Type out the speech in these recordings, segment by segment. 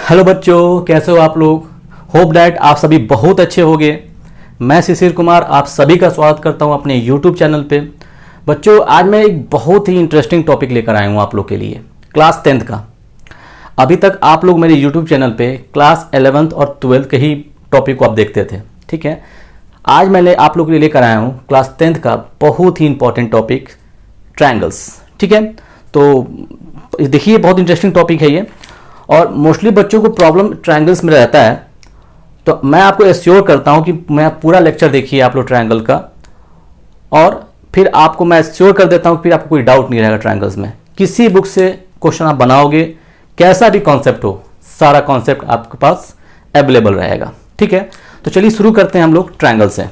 Hello बच्चों, कैसे हो आप लोग। होप डैट आप सभी बहुत अच्छे होंगे। मैं शिशिर कुमार आप सभी का स्वागत करता हूं अपने यूट्यूब चैनल पे। बच्चों, आज मैं एक बहुत ही इंटरेस्टिंग टॉपिक लेकर आया हूं आप लोग के लिए, क्लास 10th का। अभी तक आप लोग मेरे यूट्यूब चैनल पे क्लास 11th और 12th के ही टॉपिक को आप देखते थे, ठीक है। आज मैंने आप लोग के लिए लेकर आया हूँ क्लास 10th का बहुत ही इंपॉर्टेंट टॉपिक, ट्रायंगल्स, ठीक है। तो देखिए, बहुत इंटरेस्टिंग टॉपिक है ये, और मोस्टली बच्चों को प्रॉब्लम ट्रायंगल्स में रहता है। तो मैं आपको एश्योर करता हूं कि मैं पूरा लेक्चर देखिए आप लोग ट्रायंगल का, और फिर आपको मैं एश्योर कर देता हूं कि फिर आपको कोई डाउट नहीं रहेगा ट्रायंगल्स में। किसी बुक से क्वेश्चन आप बनाओगे, कैसा भी कॉन्सेप्ट हो, सारा कॉन्सेप्ट आपके पास अवेलेबल रहेगा, ठीक है। तो चलिए शुरू करते हैं हम लोग ट्रायंगल से,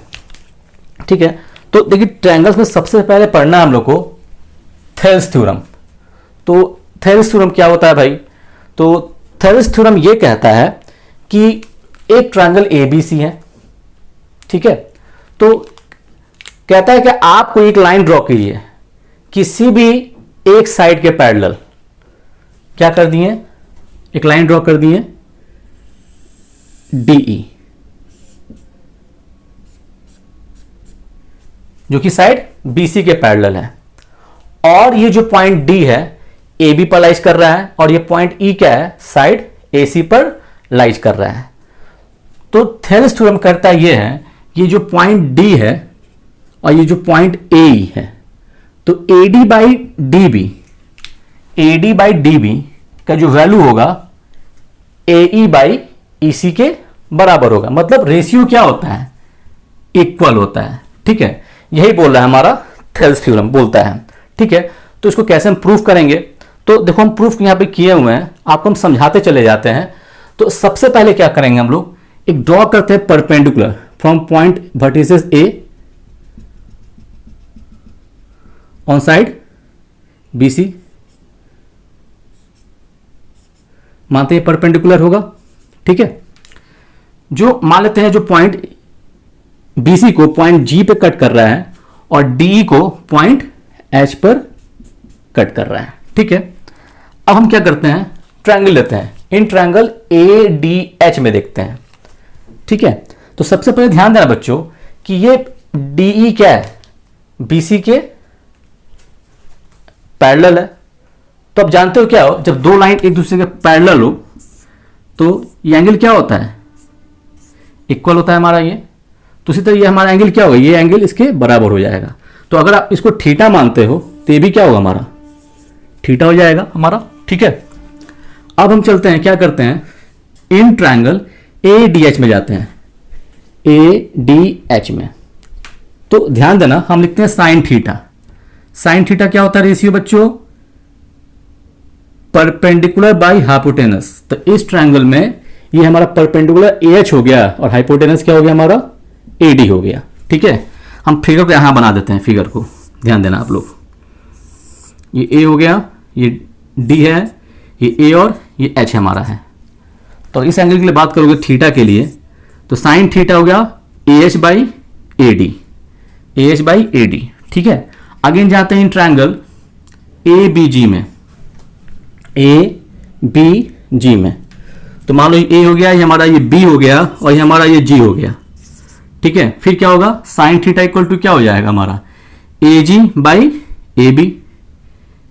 ठीक है। तो देखिए, ट्रायंगल्स में सबसे पहले पढ़ना है हम लोग को थेल्स थ्योरम। तो थेल्स थ्योरम क्या होता है भाई? तो थेल्स थ्योरम ये कहता है कि एक ट्रायंगल एबीसी है, ठीक है। तो कहता है कि आपको एक लाइन ड्रॉ कीजिए किसी भी एक साइड के पैरेलल। क्या कर दिए? एक लाइन ड्रॉ कर दिए डीई, जो कि साइड बीसी के पैरेलल है, और ये जो पॉइंट डी है ए बी पर लाइज कर रहा है, और ये पॉइंट ई क्या है, साइड ए सी पर लाइज कर रहा है। तो थेल्स थ्योरम करता ये है, ये जो पॉइंट डी है और ये जो पॉइंट ए ई है, तो एडी बाई डी बी का जो वैल्यू होगा ए ई बाई ई सी के बराबर होगा। मतलब रेशियो क्या होता है? इक्वल होता है, ठीक है। यही बोल रहा है हमारा थेल्स थ्योरम, बोलता है, ठीक है। तो इसको कैसे हम प्रूफ करेंगे? तो देखो, हम प्रूफ यहां पे किए हुए हैं, आपको हम समझाते चले जाते हैं। तो सबसे पहले क्या करेंगे हम लोग, एक ड्रॉ करते हैं perpendicular from point vertices A on side BC. मानते हैं परपेंडिकुलर होगा, ठीक है। जो मान लेते हैं जो पॉइंट बीसी को पॉइंट जी पे कट कर रहा है और डी को पॉइंट एच पर कट कर रहा है, ठीक है। अब हम क्या करते हैं, ट्रायंगल लेते हैं, in triangle A D H में देखते हैं, ठीक है। तो सबसे पहले ध्यान देना बच्चों कि ये डीई क्या है, बीसी के पैरेलल है। तो आप जानते हो क्या हो, जब दो लाइन एक दूसरे के पैरेलल हो तो ये एंगल क्या होता है, इक्वल होता है हमारा ये। तो इसी तरह ये हमारा एंगल क्या होगा, ये एंगल इसके बराबर हो जाएगा। तो अगर आप इसको थीटा मानते हो तो ये भी क्या होगा, हमारा थीटा हो जाएगा हमारा, ठीक है। अब हम चलते हैं, क्या करते हैं, in triangle A D H में जाते हैं, ए डी एच में। तो ध्यान देना, हम लिखते हैं साइन थीटा। साइन थीटा क्या होता है रेशियो बच्चों, परपेंडिकुलर बाई हाइपोटेनस। तो इस ट्रायंगल में ये हमारा परपेंडिकुलर ए एच हो गया और हाइपोटेनस क्या हो गया, हमारा ए डी हो गया, ठीक है। हम फिगर को यहां बना देते हैं, फिगर को ध्यान देना आप लोग। ये ए हो गया, ये डी है, ये ए और ये एच हमारा है। तो इस एंगल के लिए बात करोगे थीटा के लिए, तो साइन थीटा हो गया ए H by A D, A H by A D, ठीक है। अगेन जाते हैं in triangle A B G में, ए बी जी में। तो मान लो ये ए हो गया, ये हमारा ये बी हो गया, और ये हमारा ये जी हो गया, ठीक है। फिर क्या होगा, साइन थीटा इक्वल टू क्या हो जाएगा हमारा, A G by A B,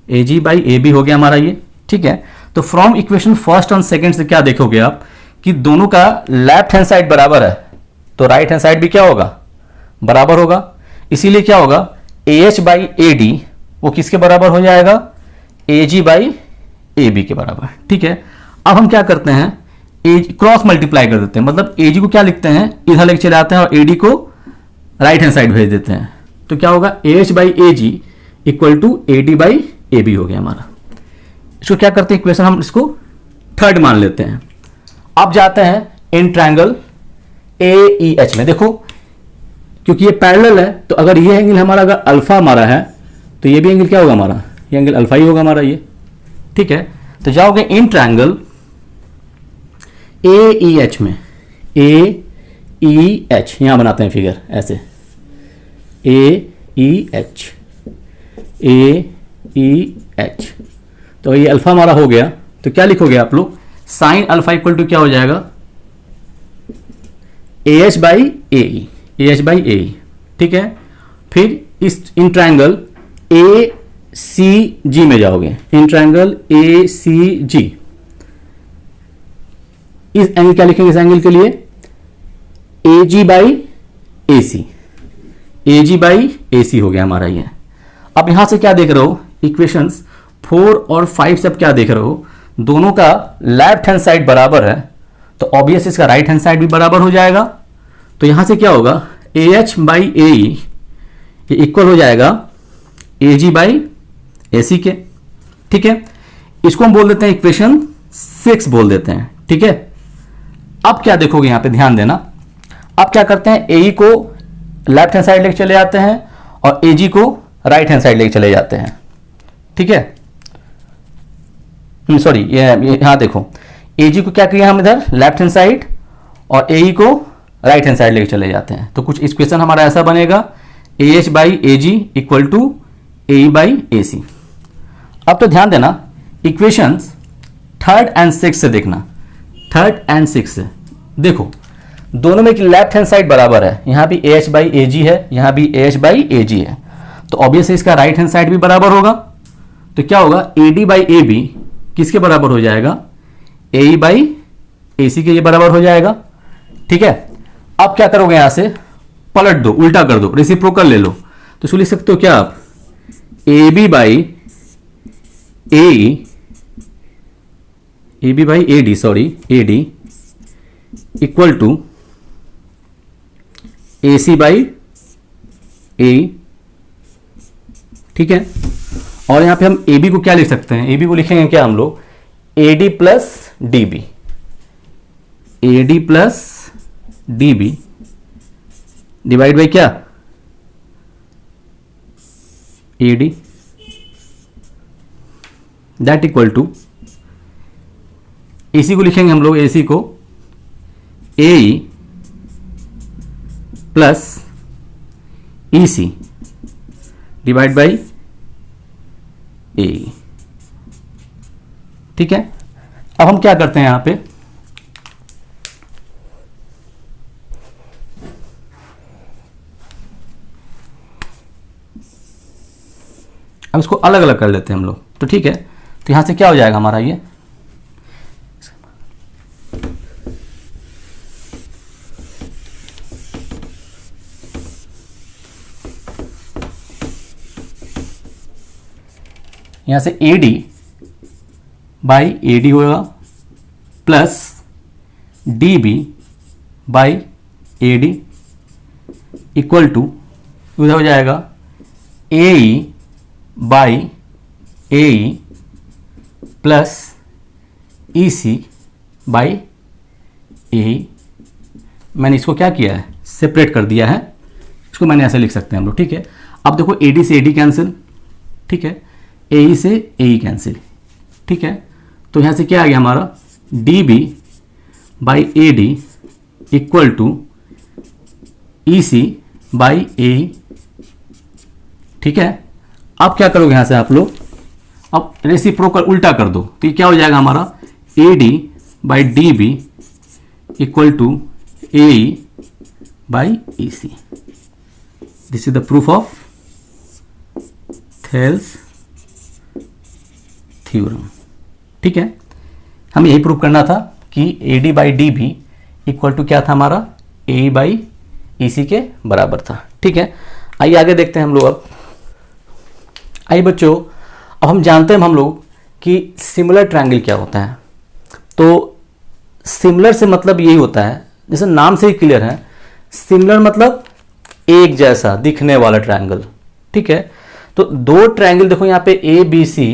A G by A B हो गया हमारा ये, ठीक है। तो फ्रॉम इक्वेशन फर्स्ट और सेकंड से क्या देखोगे आप कि दोनों का लेफ्ट हैंड साइड बराबर है, तो राइट हैंड साइड भी क्या होगा, बराबर होगा। इसीलिए क्या होगा, A H by A D वो किसके बराबर हो जाएगा, ए जी बाई ए बी के बराबर, ठीक है। अब हम क्या करते हैं, ए क्रॉस मल्टीप्लाई कर देते हैं, मतलब ए जी को क्या लिखते हैं, इधर लेके चले आते हैं और ए डी को राइट हैंड साइड भेज देते हैं। तो क्या होगा, A H by A G equal to A D by A B हो गया हमारा। इसको क्या करते हैं, इक्वेशन हम इसको थर्ड मान लेते हैं। अब जाते हैं in triangle A E H में। देखो, क्योंकि ये पैरेलल है, तो अगर ये एंगल हमारा अगर अल्फा हमारा है, तो ये भी एंगल क्या होगा हमारा, ये एंगल अल्फा ही होगा हमारा ये, ठीक है। तो जाओगे in triangle A E H में, ए ई एच यहां बनाते हैं फिगर ऐसे, ए ई एच, ए ई एच। तो ये अल्फा हमारा हो गया, तो क्या लिखोगे आप लोग, साइन अल्फा इक्वल टू क्या हो जाएगा, A H by A E, A H by A E, ठीक है। फिर इस इन ट्रायंगल ए सी जी में जाओगे, इन ट्रायंगल ए सी जी, इस एंगल क्या लिखेंगे, इस एंगल के लिए ए G by A C, A G by A C हो गया हमारा ये। अब यहां से क्या देख रहे हो, इक्वेशंस 4 और 5 से अब क्या देख रहे हो, दोनों का लेफ्ट हैंड साइड बराबर है, तो ऑब्वियस इसका राइट हैंड साइड भी बराबर हो जाएगा। तो यहां से क्या होगा, ए एच बाई ए ई ये इक्वल हो जाएगा ए जी बाई ए सी के, ठीक है। इसको हम बोल देते हैं इक्वेशन 6 बोल देते हैं, ठीक है। अब क्या देखोगे यहां पे, ध्यान देना, अब क्या करते हैं, ए ई को लेफ्ट हैंड साइड लेके चले जाते हैं और ए जी को राइट हैंड साइड लेके चले जाते हैं, ठीक है। सॉरी, ये यहां देखो, ए जी को क्या किया हम इधर लेफ्ट हैंड साइड और ए ई को राइट हैंड साइड लेके चले जाते हैं। तो कुछ इक्वेशन हमारा ऐसा बनेगा, A H by A G equal to A E by A C. अब तो ध्यान देना, इक्वेशंस 3rd and 6th से देखना, 3rd and 6th से देखो, दोनों में लेफ्ट हैंड साइड बराबर है, यहां भी ए एच बाई ए जी है, यहां भी ए एच बाई ए जी है, तो ऑब्वियसली इसका राइट हैंड साइड भी बराबर होगा। तो क्या होगा, A D by A B किसके बराबर हो जाएगा, ए ई बाई ए सी के ये बराबर हो जाएगा, ठीक है। अब क्या करोगे, यहां से पलट दो, उल्टा कर दो, रेसिप्रोकल ले लो, तो इसको लिख सकते हो क्या आप, A B by A E, A B by A D, sorry A D equal to A C by A, ठीक है। और यहां पे हम ए बी को क्या लिख सकते हैं, ए बी को लिखेंगे क्या हम लोग, A D plus D B, A D plus D B divide by क्या, A D, that equal to A C को लिखेंगे हम लोग, ए सी को A E plus E C divide by A, ठीक है। अब हम क्या करते हैं यहां पे, अब इसको अलग अलग कर लेते हैं हम लोग, तो ठीक है। तो यहां से क्या हो जाएगा हमारा ये, यहां से A D by A D होगा plus D B by A D equal to उधर हो जाएगा A E by A E plus E C by A E. मैंने इसको क्या किया है, सेपरेट कर दिया है, इसको मैंने ऐसे लिख सकते हैं हम लोग, ठीक है। अब देखो ए डी से ए डी कैंसिल, ठीक है, ए ई से ए ई कैंसिल, ठीक है। तो यहां से क्या आ गया हमारा, D B by A D equal to E C by A E, ठीक है। अब क्या करोगे यहां से आप लोग, अब रेसिप्रोकल उल्टा कर दो, तो ये क्या हो जाएगा हमारा, A D by D B equal to A E by E C. This is the proof of Thales theorem, ठीक है। हमें यही प्रूफ करना था कि A D by D B equal to क्या था हमारा, ए बाई ई सी के बराबर था, ठीक है। आइए आगे देखते हैं हम लोग। अब आइए बच्चों, अब हम जानते हैं हम लोग कि सिमिलर ट्रायंगल क्या होता है। तो सिमिलर से मतलब यही होता है, जैसे नाम से ही क्लियर है, सिमिलर मतलब एक जैसा दिखने वाला ट्रायंगल, ठीक है। तो दो ट्रायंगल देखो यहाँ पे A B C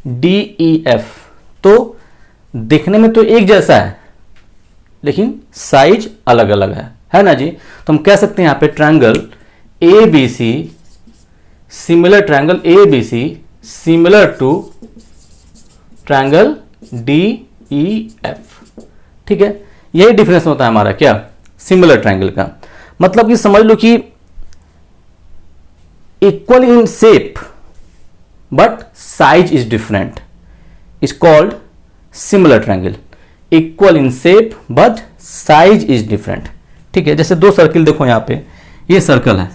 D E F, तो दिखने में तो एक जैसा है लेकिन साइज अलग अलग है ना जी। तो हम कह सकते हैं यहाँ पे triangle A B C, similar triangle A B C similar to triangle D E F, ठीक है। यही डिफरेंस होता है हमारा क्या, सिमिलर ट्रायंगल का। मतलब कि समझ लो कि equal in shape but size is different, is called similar triangle. Equal in shape but size is different. ठीक है, जैसे दो सर्किल देखो यहाँ पे, ये सर्कल है,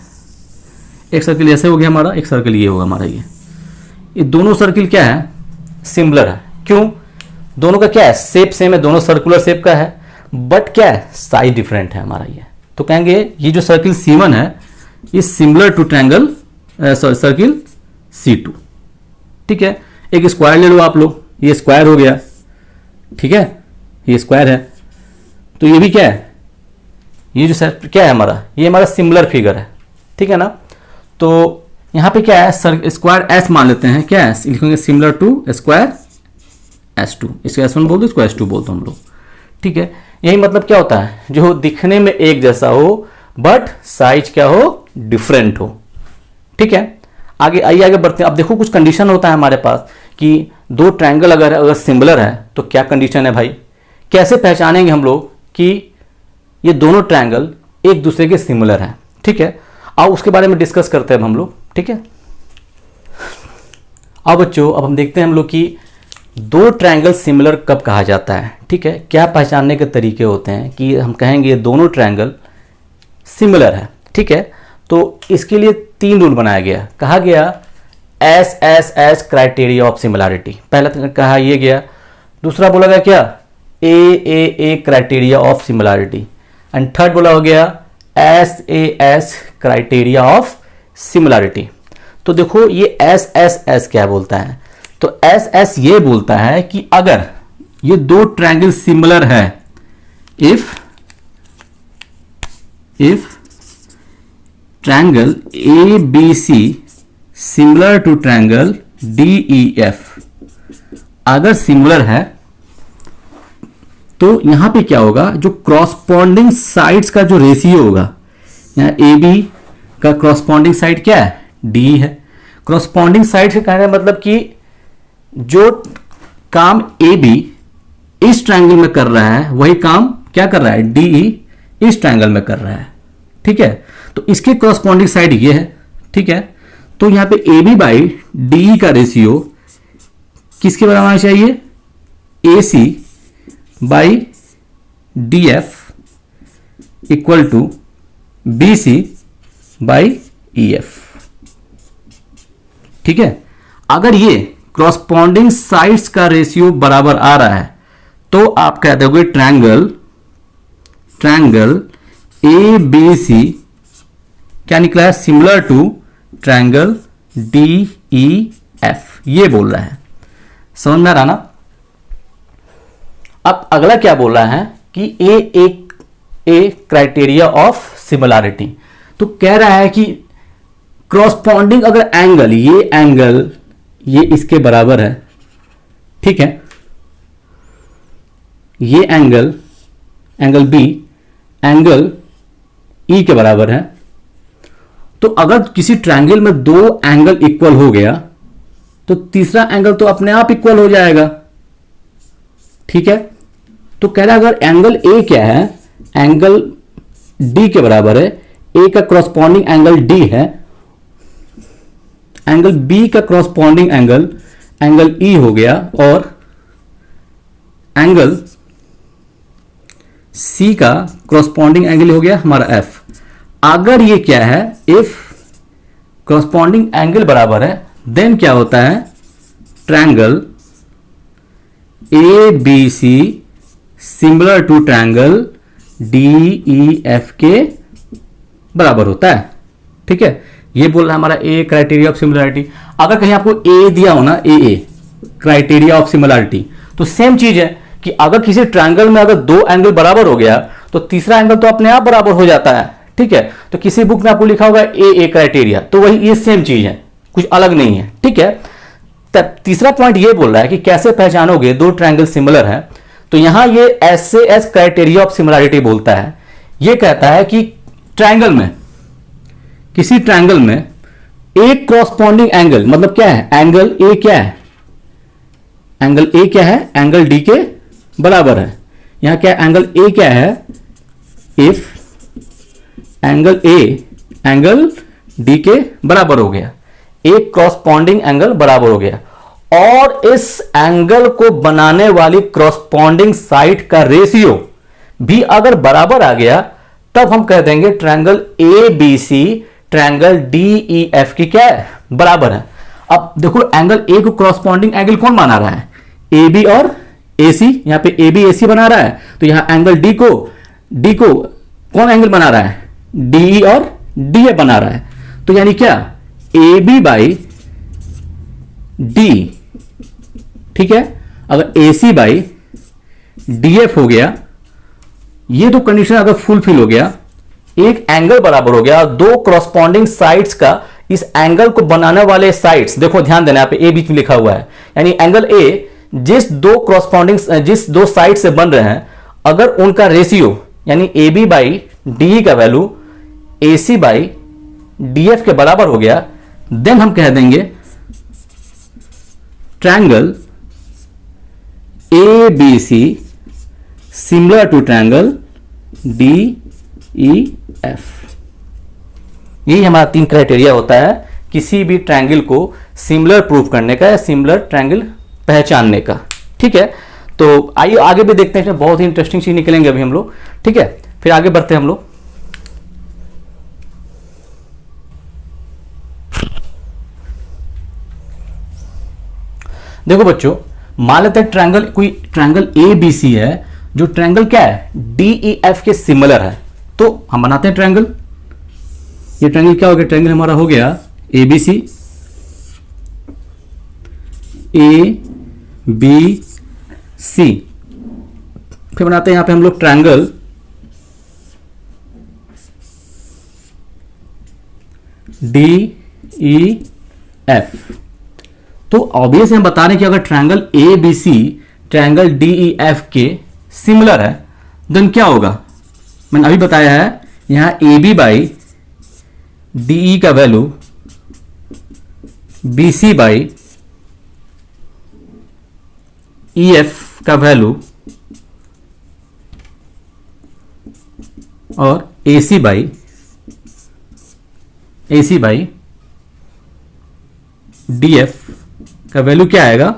एक सर्किल ऐसे हो गया हमारा, एक सर्किल ये होगा हमारा। ये दोनों सर्किल क्या है, सिमिलर है। क्यों? दोनों का क्या है, शेप सेम है, दोनों सर्कुलर शेप का है, बट क्या है, साइज डिफरेंट है हमारा ये। तो कहेंगे ये जो सर्किल C1 है ये similar to triangle circle C2। ठीक है, एक स्क्वायर ले लो आप लोग, ये स्क्वायर हो गया। ठीक है, ये स्क्वायर है, तो ये भी क्या है, ये जो क्या है हमारा, ये हमारा सिमिलर फिगर है। ठीक है ना, तो यहां पे क्या है, स्क्वायर S मान लेते हैं, क्या है लिखेंगे, सिमिलर टू स्क्वायर S2। इसको S1 बोल दो, इसको S2 बोल दो हम लोग। ठीक है, यही मतलब क्या होता है, जो दिखने में एक जैसा हो बट साइज क्या हो, डिफरेंट हो। ठीक है, आगे आइए आगे बढ़ते हैं। अब देखो कुछ कंडीशन होता है हमारे पास कि दो ट्रायंगल अगर सिमिलर है तो क्या कंडीशन है भाई, कैसे पहचानेंगे हम लोग कि ये दोनों ट्रायंगल एक दूसरे के सिमिलर हैं। ठीक है, आओ उसके बारे में डिस्कस करते हैं हम लोग। ठीक है, अब बच्चों अब हम देखते हैं हम लोग कि दो ट्रायंगल सिमिलर कब कहा जाता है। ठीक है, क्या पहचानने के तरीके होते हैं कि हम कहेंगे ये दोनों ट्रायंगल सिमिलर है। ठीक है, तो इसके लिए 3 रूल बनाया गया, कहा गया एस क्राइटेरिया ऑफ सिमिलैरिटी, पहला कहा ये गया। दूसरा बोला गया क्या, a criteria of similarity, and third बोला हो गया एस क्राइटेरिया ऑफ सिमिलैरिटी। तो देखो ये एस क्या बोलता है, तो एस ये बोलता है कि अगर ये दो ट्रायंगल सिमिलर है, if triangle ABC similar to triangle DEF, अगर सिमिलर है तो यहां पे क्या होगा, जो क्रॉसपॉन्डिंग साइड्स का जो रेशियो होगा, यहां AB का क्रॉसपॉन्डिंग साइड क्या है, D है। क्रॉसपॉन्डिंग साइड से कहने का मतलब कि जो काम AB इस ट्रायंगल में कर रहा है वही काम क्या कर रहा है, DE इस ट्रायंगल में कर रहा है। ठीक है, तो इसके क्रॉसपॉन्डिंग साइड ये है। ठीक है, तो यहां पे AB बाई DE का रेशियो किसके बराबर आना चाहिए, AC by DF equal to BC by EF। ठीक है, अगर ये क्रॉसपॉन्डिंग साइड्स का रेशियो बराबर आ रहा है तो आप कह दोगे ट्रायंगल ABC क्या निकला है, सिमिलर टू ट्रायंगल DEF, ये बोल रहा है। समझ में आ रहा ना। अब अगला क्या बोल रहा है कि ए क्राइटेरिया ऑफ सिमिलैरिटी, तो कह रहा है कि क्रॉसपॉन्डिंग अगर एंगल ये इसके बराबर है। ठीक है, ये एंगल B एंगल E के बराबर है, तो अगर किसी ट्रायंगल में दो एंगल इक्वल हो गया तो तीसरा एंगल तो अपने आप इक्वल हो जाएगा। ठीक है, तो कह रहा है अगर एंगल A क्या है, एंगल D के बराबर है, A का क्रॉसपॉन्डिंग एंगल D है, एंगल B का क्रॉसपॉन्डिंग एंगल E हो गया, और एंगल C का क्रॉसपॉन्डिंग एंगल हो गया हमारा F। अगर ये क्या है, इफ क्रॉसपॉन्डिंग एंगल बराबर है देन क्या होता है, triangle ABC similar to triangle DEF के बराबर होता है। ठीक है, ये बोल रहा है हमारा ए क्राइटेरिया ऑफ सिमिलैरिटी। अगर कहीं आपको ए दिया हो ना, ए क्राइटेरिया ऑफ सिमिलैरिटी, तो सेम चीज है कि अगर किसी ट्रायंगल में अगर दो एंगल बराबर हो गया तो तीसरा एंगल तो अपने आप बराबर हो जाता है। ठीक है, तो किसी बुक में आपको लिखा होगा ए क्राइटेरिया, तो वही ये सेम चीज है, कुछ अलग नहीं है। ठीक है, तब तीसरा पॉइंट ये बोल रहा है कि कैसे पहचानोगे दो ट्रायंगल सिमिलर है, तो यहां ये एस क्राइटेरिया ऑफ सिमिलैरिटी बोलता है। ये कहता है कि ट्रायंगल में, किसी ट्रायंगल में एक क्रॉसपॉन्डिंग एंगल मतलब क्या है, एंगल ए क्या है, एंगल ए क्या है, एंगल डी के बराबर है। यहां क्या एंगल ए क्या है, if angle A angle D के बराबर हो गया, एक क्रॉसपॉन्डिंग एंगल बराबर हो गया, और इस एंगल को बनाने वाली क्रॉसपॉन्डिंग साइड का रेशियो भी अगर बराबर आ गया, तब हम कह देंगे triangle A B C triangle D E F की क्या है, बराबर है। अब देखो एंगल ए को क्रॉसपॉन्डिंग एंगल कौन बना रहा है, ए बी और ए सी। यहां पे ए बी ए सी बना रहा है, तो यहां एंगल डी को कौन एंगल बना रहा है, डी और डी ए बना रहा है। तो यानी क्या, ए बी बाई डी, ठीक है। अगर ए सी बाई डी एफ हो गया, ये तो कंडीशन अगर फुलफिल हो गया, एक एंगल बराबर हो गया, दो क्रॉसपॉन्डिंग साइड्स का इस एंगल को बनाने वाले साइड्स, देखो ध्यान देना यहां पे ए बीच में लिखा हुआ है, यानी एंगल ए जिस दो साइड से बन रहे हैं, अगर उनका रेशियो यानी ए बी बाई डी का value A C by D F के बराबर हो गया, देन हम कह देंगे triangle A B C similar to triangle D E F. यही हमारा 3 क्राइटेरिया होता है किसी भी ट्रायंगल को सिमिलर प्रूफ करने का या सिमिलर ट्रायंगल पहचानने का, ठीक है। तो आइए आगे भी देखते हैं, बहुत ही इंटरेस्टिंग चीज निकलेंगे अभी हम लोग, ठीक है। फिर आगे बढ़ते हैं हम लोग। देखो बच्चों, मान लेते हैं ट्रायंगल, कोई ट्रायंगल ए बी सी है जो ट्रायंगल क्या है, डी ई एफ के सिमिलर है। तो हम बनाते हैं ट्रायंगल, ये ट्रायंगल क्या हो गया, ट्रायंगल हमारा हो गया ए बी सी, ए बी सी। फिर बनाते हैं यहां पे हम लोग ट्रायंगल डी ई एफ। तो ऑब्वियस हम बता रहे हैं कि अगर triangle A B C triangle D E F के सिमिलर है, देन क्या होगा, मैंने अभी बताया है, यहां A B by D E का value B C by E F का वैल्यू और A C by D F का वैल्यू क्या आएगा,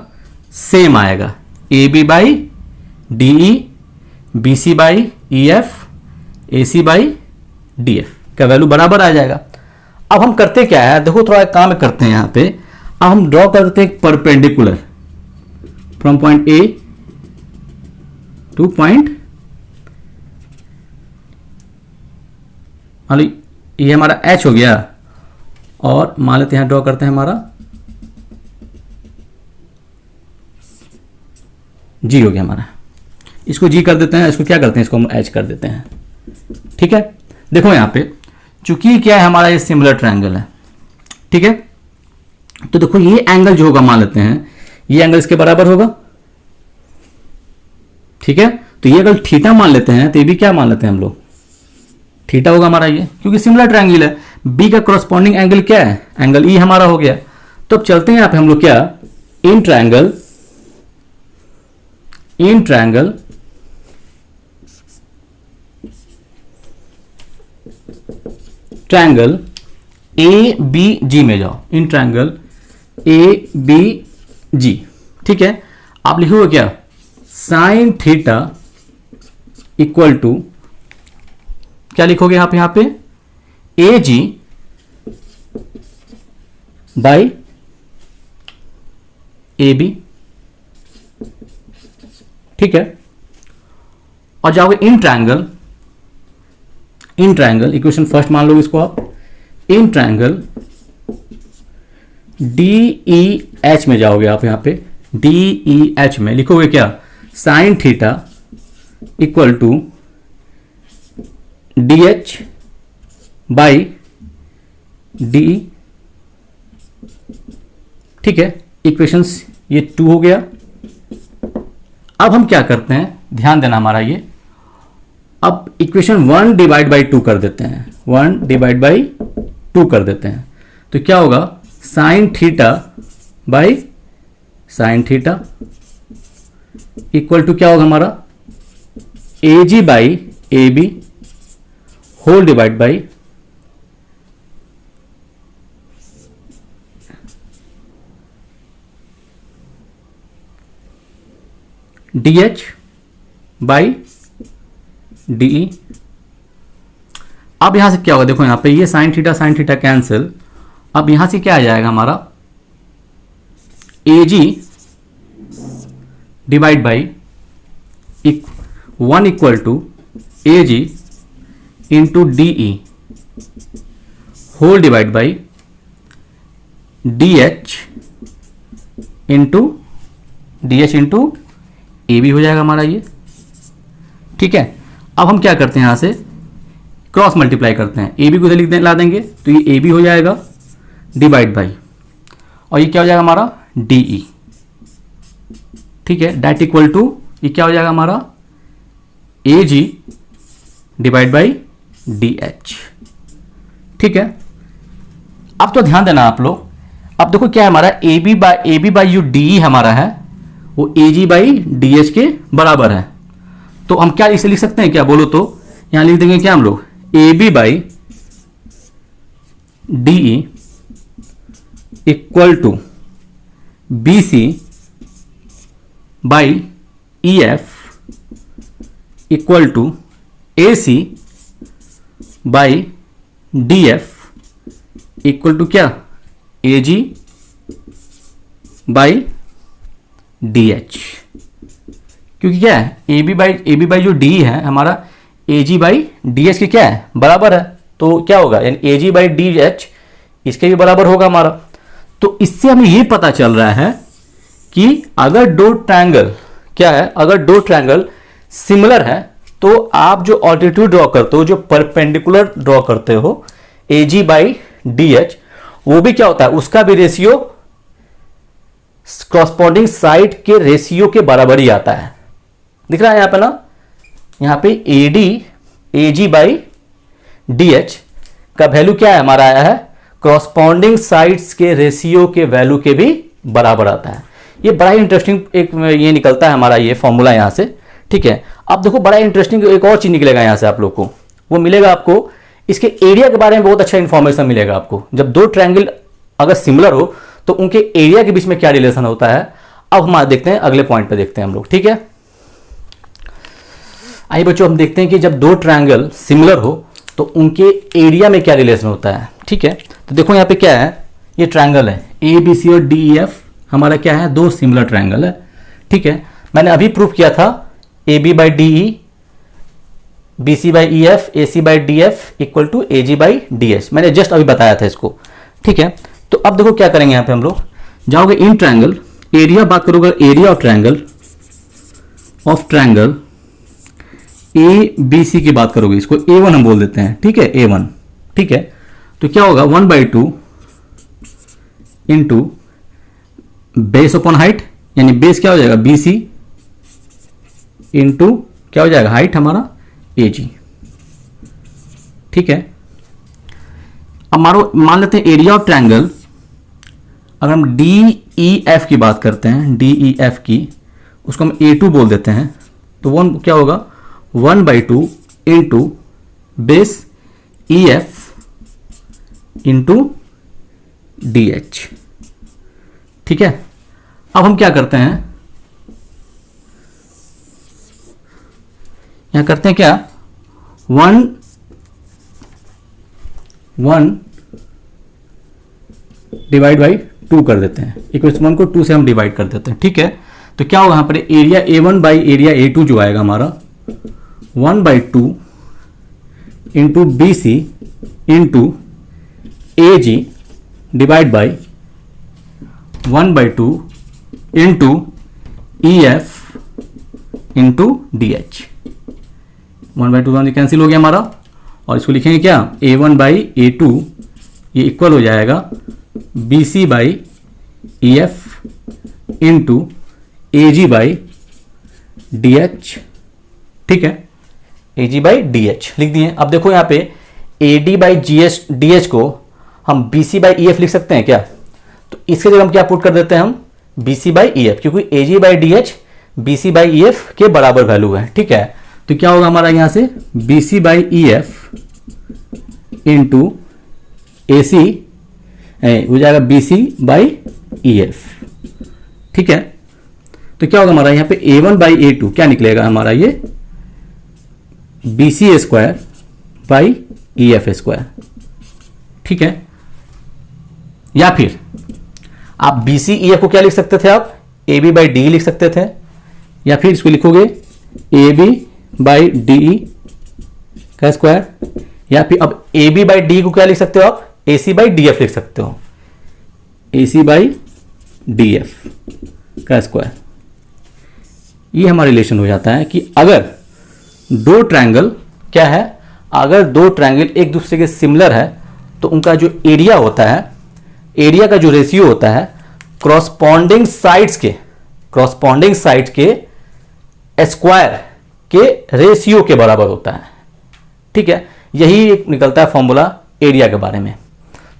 सेम आएगा, A B by D E, B C by E F, A C by D F का value बराबर आ जाएगा। अब हम करते क्या है, देखो थोड़ा काम करते हैं यहां पे। अब हम ड्रॉ करते हैं perpendicular from point A two point, मान लो ये हमारा एच हो गया, और मान लेते हैं ड्रॉ करते हैं हमारा जी हो गया हमारा, इसको जी कर देते हैं, इसको क्या करते हैं, इसको हम एच कर देते हैं, ठीक है। देखो यहां पे चूंकि क्या है हमारा ये सिमिलर ट्रायंगल है, ठीक है। तो देखो ये एंगल जो होगा, मान लेते हैं ये एंगल इसके बराबर होगा, ठीक है। तो ये अगर थीटा मान लेते हैं, तो ये भी क्या मान लेते हैं हम लोग, थीटा होगा हमारा ये, क्योंकि सिमिलर ट्रायंगल है। बी का कॉरस्पॉन्डिंग एंगल क्या है, एंगल ई हमारा हो गया। तो अब चलते हैं यहां पे हम लोग क्या, इन triangle triangle A B G में जाओ, इन ट्रायंगल ए बी जी, ठीक है। आप लिखोगे क्या, साइन थीटा इक्वल टू, क्या लिखोगे यहां पे ए जी बाई ए बी, ठीक है। और जाओगे इन ट्रायंगल इक्वेशन फर्स्ट मान लो इसको आप, in triangle D E H में जाओगे आप, यहां पे डी ई एच में लिखोगे क्या, sine theta equal to D H by D, ठीक है। इक्वेशंस ये 2 हो गया। अब हम क्या करते हैं, ध्यान देना हमारा ये, अब इक्वेशन 1 डिवाइड बाई 2 कर देते हैं, 1 डिवाइड बाई 2 कर देते हैं। तो क्या होगा, sine theta by sine theta equal to क्या होगा हमारा, A G by A B whole divide by D H by D E. अब यहां से क्या होगा, देखो यहां पे ये साइन थीटा कैंसिल। अब यहां से क्या आ जाएगा हमारा, A G divide by 1 equal to A G into D E whole divide by D H into A B हो जाएगा हमारा ये। ठीक है, अब हम क्या करते हैं, यहां से क्रॉस मल्टीप्लाई करते हैं, ए बी को इधर लिख ला देंगे तो ये ए बी हो जाएगा डिवाइड बाई, और ये क्या हो जाएगा हमारा डी ई। ठीक है, डेट इक्वल टू ये क्या हो जाएगा हमारा A G divide by D H. ठीक है, अब तो ध्यान देना आप लोग। अब देखो क्या है हमारा A B by U D हमारा है वो A G by D H के बराबर है। तो हम क्या इसे लिख सकते हैं क्या, बोलो तो यहां लिख देंगे क्या हम लोग, A B by D equal to B C by E F equal to A C by D F equal to क्या, A G by D H. क्योंकि क्या है ए बी बाई जो डी है हमारा A G by D H के क्या है बराबर है, तो क्या होगा यानी A G by D H इसके भी बराबर होगा हमारा। तो इससे हमें ये पता चल रहा है कि अगर दो ट्रायंगल क्या है, अगर दो ट्रायंगल सिमिलर है तो आप जो ऑल्टीट्यूड ड्रॉ करते हो, जो परपेंडिकुलर ड्रॉ करते हो ए जी बाई डी एच, वो भी क्या होता है, उसका भी रेशियो कॉरस्पॉन्डिंग साइड के रेशियो के बराबर ही आता है। दिख रहा है यहां पे ना, यहां पे ए जी बाई डी एच का वैल्यू क्या है हमारा आया है, कॉरस्पॉन्डिंग साइड्स के रेशियो के वैल्यू के भी बराबर आता है। ये बड़ा ही इंटरेस्टिंग एक ये निकलता है हमारा ये फॉर्मूला यहां से। ठीक है, अब देखो बड़ा इंटरेस्टिंग एक और चीज निकलेगा यहां से आप लोग को, वो मिलेगा आपको इसके एरिया के बारे में बहुत अच्छा इंफॉर्मेशन मिलेगा आपको। जब दो ट्रायंगल अगर सिमिलर हो तो उनके एरिया के बीच में क्या रिलेशन होता है, अब हम देखते हैं अगले पॉइंट पे देखते हैं हम लोग। ठीक है, आइए बच्चों हम देखते हैं कि जब दो ट्रायंगल सिमिलर हो तो उनके एरिया में क्या रिलेशन होता है। ठीक है, तो देखो यहाँ पे क्या है, ये ट्रायंगल है ए बी सी और डी ई एफ, हमारा क्या है, दो सिमिलर ट्रायंगल है। ठीक है, मैंने अभी प्रूफ किया था A B by D E, B C by E F, A C by D F equal to A G by D H, मैंने जस्ट अभी बताया था इसको। ठीक है, तो अब देखो क्या करेंगे यहां पे हम लोग, जाओगे इन ट्रायंगल, एरिया बात करोगे, area of triangle A B C की बात करोगे, इसको ए वन हम बोल देते हैं। ठीक है, ए वन। ठीक है, तो क्या होगा 1/2 इंटू बेस अपॉन हाइट, यानी बेस क्या हो जाएगा बी सी इंटू क्या हो जाएगा हाइट हमारा ए जी। ठीक है, अब मारो मान लेते हैं एरिया ऑफ ट्रायंगल, अगर हम डी ई एफ की बात करते हैं, डी ई एफ की, उसको हम A2 बोल देते हैं, तो वन क्या होगा 1/2 इंटू बेस ई एफ इंटू डी एच। ठीक है, अब हम क्या करते हैं, यहां करते हैं क्या 1 डिवाइड बाई 2 कर देते हैं, इक्वेशन 1 को 2 से हम डिवाइड कर देते हैं। ठीक है, तो क्या होगा यहां पर area A1 by area A2 जो आएगा हमारा 1/2 into B C into A G divide by 1/2 into E F into D H. 1/2 cancel हो गया हमारा, और इसको लिखेंगे क्या A1 बाई A2, ये इक्वल हो जाएगा B C by E F into A G by D H. ठीक है, A G by D H लिख दिए। अब देखो यहां पे A D by G H D H को हम B C by E F लिख सकते हैं क्या, तो इसके जगह हम क्या पुट कर देते हैं, हम B C by E F, क्योंकि A G by D H B C by E F के बराबर वैल्यू है। ठीक है, तो क्या होगा हमारा यहां से B C by E F into A C हो जाएगा B C by E F. ठीक है, तो क्या होगा हमारा यहाँ पे A1 बाई A2 क्या निकलेगा हमारा ये BC square by EF square, ठीक है। या फिर आप BC EF को क्या लिख सकते थे, आप AB बाई DE लिख सकते थे, या फिर इसको लिखोगे AB बाई DE का स्क्वायर, या फिर अब AB बाई DE को क्या लिख सकते हो आप AC बाई DF लिख सकते हो, AC बाई DF का स्क्वायर। ये हमारा रिलेशन हो जाता है कि अगर दो ट्रायंगल क्या है, अगर दो ट्रायंगल एक दूसरे के सिमिलर है तो उनका जो एरिया होता है, एरिया का जो रेशियो होता है क्रॉसपॉन्डिंग साइड्स के स्क्वायर के रेशियो के बराबर होता है, ठीक है। यही एक निकलता है फॉर्मूला एरिया के बारे में।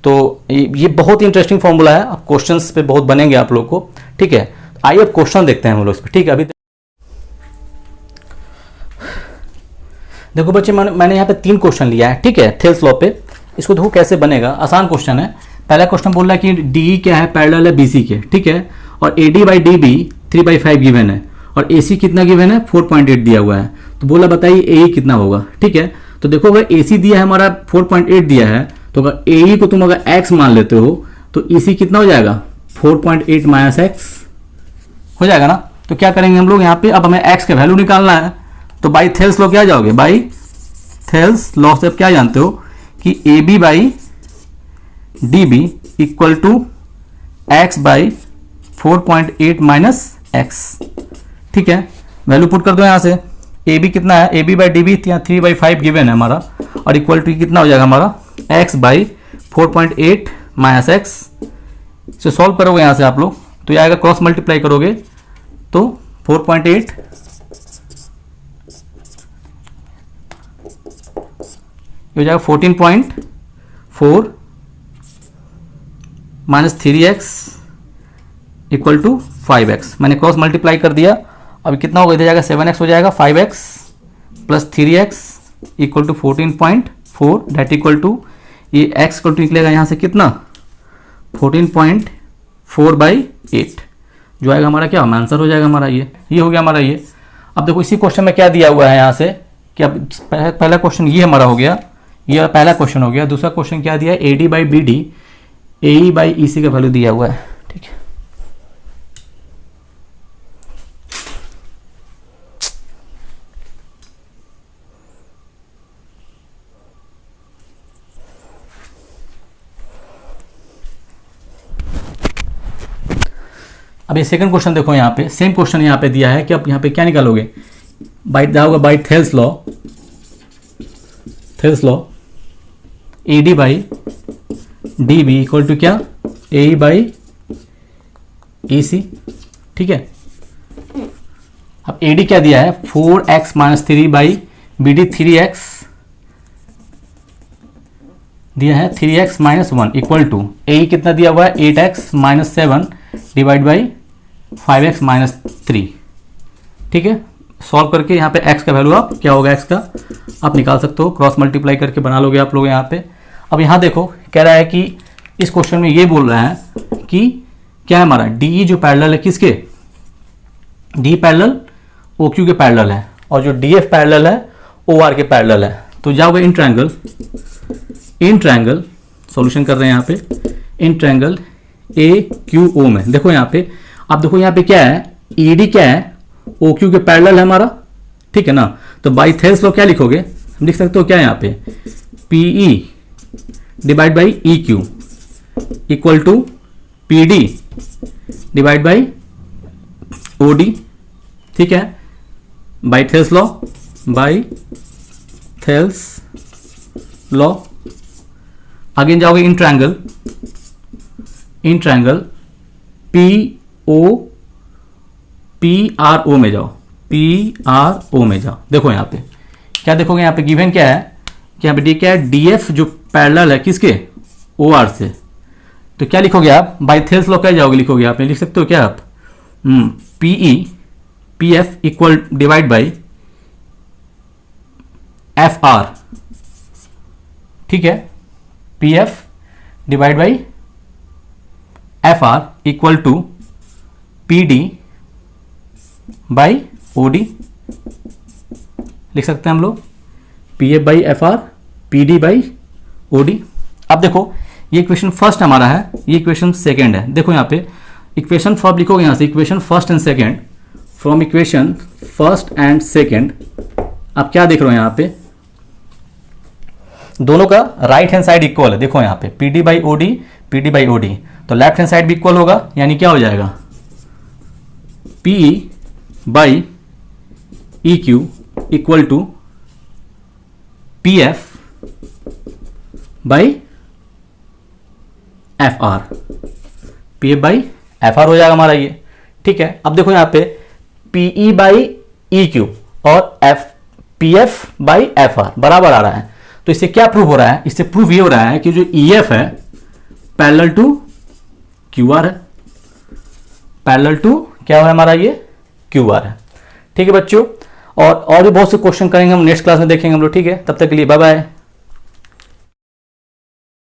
तो ये बहुत इंटरेस्टिंग फॉर्मूला है, अब क्वेश्चंस पे बहुत बनेंगे आप लोग को, ठीक है। आइए अब क्वेश्चन देखते हैं हम लोग इस पर, ठीक है। अभी देखो बच्चे मैंने यहाँ पे 3 क्वेश्चन लिया है, ठीक है, थेल्स लॉ पे। इसको देखो कैसे बनेगा, आसान क्वेश्चन है। पहला क्वेश्चन बोल रहा है कि डी क्या है, पैरेलल है BC के, ठीक है, और AD बाई DB 3/5 गिवन है, और AC कितना गिवन है 4.8 दिया हुआ है। तो बोला बताइए AE कितना होगा, ठीक है। तो देखो अगर AC दिया है हमारा 4.8 दिया है, तो अगर AE को तुम अगर x मान लेते हो तो EC कितना हो जाएगा 4.8 माइनस x हो जाएगा ना। तो क्या करेंगे हम लोग यहाँ पे, अब हमें x का वैल्यू निकालना है। तो बाई थेल्स लॉ क्या जाओगे, बाई थेल्स लॉ से क्या जानते हो कि AB by DB equal to x by 4.8 minus x, ठीक है। वैल्यू पुट कर दो यहाँ से, AB कितना है, AB बाई DB 3/5 गिवन है हमारा, और इक्वल टू कितना हो जाएगा हमारा x बाई 4.8 माइनस x। से सॉल्व करोगे यहाँ से आप लोग तो ये आएगा, क्रॉस मल्टीप्लाई करोगे तो 4.8 हो जाएगा 14.4 minus 3x equal to 5x। मैंने क्रॉस मल्टीप्लाई कर दिया, अभी कितना होगा, इधर जाएगा 7x हो जाएगा, 5x plus 3x equal to 14.4 that equal to ये x इक्वल टू निकलेगा यहाँ से कितना 14.4 बाई 8, जो आएगा हमारा क्या आंसर हो जाएगा हमारा ये हो गया हमारा ये। अब देखो इसी क्वेश्चन में क्या दिया हुआ है यहाँ से कि अब पहला क्वेश्चन ये हमारा हो गया, ये पहला क्वेश्चन हो गया। दूसरा क्वेश्चन क्या दिया है, AD by BD AE by EC का वैल्यू दिया हुआ है, ठीक है। अब ये सेकंड क्वेश्चन देखो, यहाँ पे सेम क्वेश्चन यहाँ पे दिया है कि अब यहाँ पे क्या निकालोगे, बाई दिया होगा by Thales law AD by DB equal to क्या AE बाई EC, ठीक है। अब AD क्या दिया है 4x minus 3 by BD 3x दिया है 3x minus 1 equal to AE कितना दिया हुआ है 8x minus 7 divide by 5x minus 3, ठीक है। सॉल्व करके यहाँ पे x का वैल्यू आप क्या होगा x का आप निकाल सकते हो, क्रॉस मल्टीप्लाई करके बना लोगे आप लोग यहाँ पे। अब यहाँ देखो कह रहा है कि इस क्वेश्चन में ये बोल रहा है कि क्या है हमारा DE जो पैरेलल है किसके, D पैरेलल OQ के पैरेलल है, और जो DF पैरेलल है OR के पैरेलल है। तो जाओगे इन ट्रायंगल सॉल्यूशन कर रहे हैं यहाँ पे, इन ट्रायंगल AQO में देखो यहाँ पे, अब देखो यहाँ पे क्या है ED क्या है OQ के पैरेलल है हमारा, ठीक है ना। तो बाई थेल्स लॉ क्या लिखोगे, हम लिख सकते हो क्या यहाँ पे PE divide by EQ equal to PD divide by OD, ठीक है। बाई थेल्स लॉ अगेन जाओगे इन ट्रायंगल PRO में जाओ, PRO में जाओ। देखो यहाँ पे क्या देखोगे, यहाँ पे गिवन क्या है कि यहाँ पे डी क्या है DF जो पैरेलल है किसके OR से। तो क्या लिखोगे आप बाई थेल्स लॉ क्या जाओगे लिखोगे, आप लिख सकते हो क्या आप PF equal divide by FR, ठीक है। PF divide by FR equal to PD by O D लिख सकते हैं हम लोग, P F by F R, P D by O D. अब देखो ये इक्वेशन फर्स्ट हमारा है, ये इक्वेशन सेकेंड है। देखो यहाँ पे इक्वेशन फॉर्म लिखोगे यहाँ से, equation first and second, from equation first and second आप क्या देख रहे हो यहाँ पे, दोनों का राइट हैंड साइड इक्वल है। देखो यहाँ पे P D by O D, P D by O D, तो लेफ्ट हैंड साइड भी इक्वल होगा, यानी क्या हो जाएगा P E by E Q equal to P F by F R, P F by F R हो जाएगा हमारा ये। ठीक है, अब देखो यहाँ पे पीई बाई ई क्यू और F P F by F are बराबर आ रहा है, तो इससे क्या प्रूव हो रहा है, इससे प्रूव ये हो रहा है कि जो ई एफ है पैरेलल टू क्यू आर है, पैरेलल टू क्या है हमारा ये क्यू आर है। ठीक है बच्चों, और भी बहुत से क्वेश्चन करेंगे हम नेक्स्ट क्लास में, देखेंगे हम लोग। ठीक है, तब तक के लिए बाय बाय।